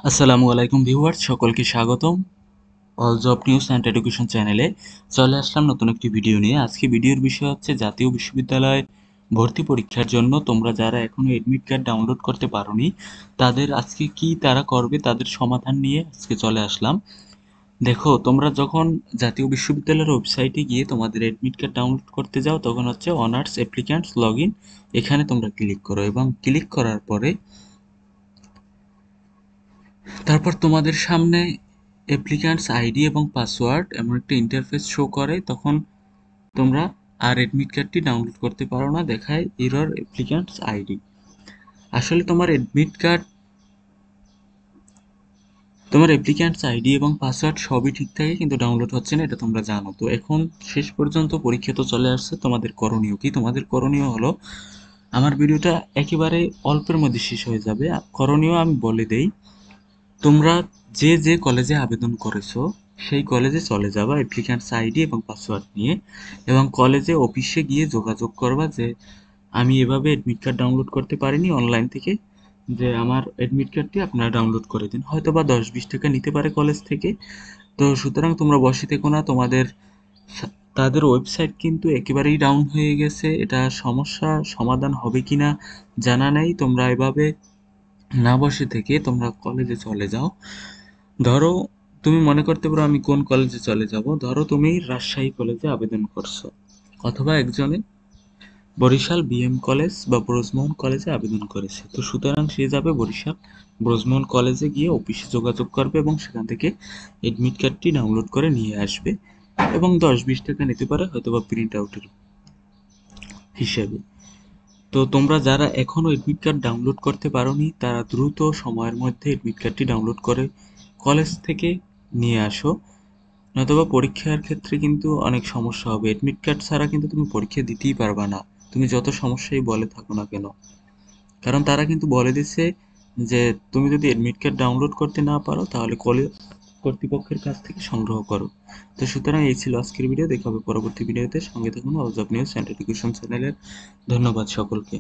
আসসালামু আলাইকুম ভিউয়ার্স, সকলকে স্বাগতম all job news and education চ্যানেলে। চলে আসলাম নতুন একটি ভিডিও নিয়ে। আজকে ভিডিওর বিষয় হচ্ছে জাতীয় বিশ্ববিদ্যালয় ভর্তি পরীক্ষার জন্য তোমরা যারা এখনো এডমিট কার্ড ডাউনলোড করতে পারোনি তাদের আজকে কি তারা করবে তাদের সমাধান নিয়ে আজকে চলে আসলাম। দেখো, তোমরা যখন জাতীয় বিশ্ববিদ্যালয়ের ওয়েবসাইটে গিয়ে তোমাদের এডমিট কার্ড ডাউনলোড করতে যাও তখন হচ্ছে অনার্স অ্যাপ্লিক্যান্টস লগ ইন, এখানে তোমরা ক্লিক করো এবং ক্লিক করার পরে তারপর তোমাদের সামনে অ্যাপ্লিক্যান্টস আইডি এবং পাসওয়ার্ড এমন একটা ইন্টারফেস শো করে। তখন তোমরা আর এডমিট কার্ডটি ডাউনলোড করতে পারো না, দেখায় এরর অ্যাপ্লিক্যান্টস আইডি। আসলে তোমার অ্যাপ্লিক্যান্টস আইডি এবং পাসওয়ার্ড সবই ঠিক থাকে, কিন্তু ডাউনলোড হচ্ছে না, এটা তোমরা জানো। তো এখন শেষ পর্যন্ত পরীক্ষা তো চলে আসছে, তোমাদের করণীয় কি? তোমাদের করণীয় হলো, আমার ভিডিওটা একেবারে অল্পের মধ্যে শেষ হয়ে যাবে। করণীয় আমি বলে দেই। তোমরা যে যে কলেজে আবেদন করেছো সেই কলেজে চলে যাবা অ্যাপ্লিক্যান্টস আইডি এবং পাসওয়ার্ড নিয়ে, এবং কলেজে অফিসে গিয়ে যোগাযোগ করবা যে আমি এভাবে এডমিট কার্ড ডাউনলোড করতে পারিনি অনলাইন থেকে, যে আমার এডমিট কার্ডটি আপনারা ডাউনলোড করে দিন। হয়তো বা 10-20 টাকা নিতে পারে কলেজ থেকে। তো সুতরাং তোমরা বসে থেকো না, তাদের ওয়েবসাইট কিন্তু একেবারেই ডাউন হয়ে গেছে। এটা সমস্যা সমাধান হবে কিনা জানা নেই। তোমরা এভাবে না বসে থেকে তোমরা কলেজে চলে যাও। ধরো, তুমি মনে করতে পারো আমি কোন কলেজে চলে যাব। ধরো তুমি রাজশাহী কলেজে আবেদন করছো, অথবা একজনে বরিশাল বিএম কলেজ বা ব্রজমোহন কলেজে আবেদন করেছে। তো সুতরাং সে যাবে বরিশাল ব্রজমোহন কলেজে গিয়ে অফিসে যোগাযোগ করবে এবং সেখান থেকে এডমিট কার্ডটি ডাউনলোড করে নিয়ে আসবে, এবং 10-20 টাকা নিতে পারে হয়তো বা প্রিন্ট আউটের হিসেবে। তো তোমরা যারা এখনো এডমিট কার্ড ডাউনলোড করতে পারোনি তারা দ্রুত সময়ের মধ্যে এডমিট কার্ডটি ডাউনলোড করে কলেজ থেকে নিয়ে আসো, নতুবা পরীক্ষার ক্ষেত্রে কিন্তু অনেক সমস্যা হবে। এডমিট কার্ড ছাড়া কিন্তু তুমি পরীক্ষা দিতেই পারবা না, তুমি যত সমস্যাই বলে থাকো না কেন। কারণ তারা কিন্তু বলে দিছে যে তুমি যদি এডমিট কার্ড ডাউনলোড করতে না পারো তাহলে কলেজ কর্তৃপক্ষের কাছ থেকে সংগ্রহ করো। তো সুতরাং এই ছিল আজকের ভিডিও। দেখা হবে পরবর্তী ভিডিওতে। সঙ্গে থাকুন all job news and education চ্যানেলের। ধন্যবাদ সকলকে।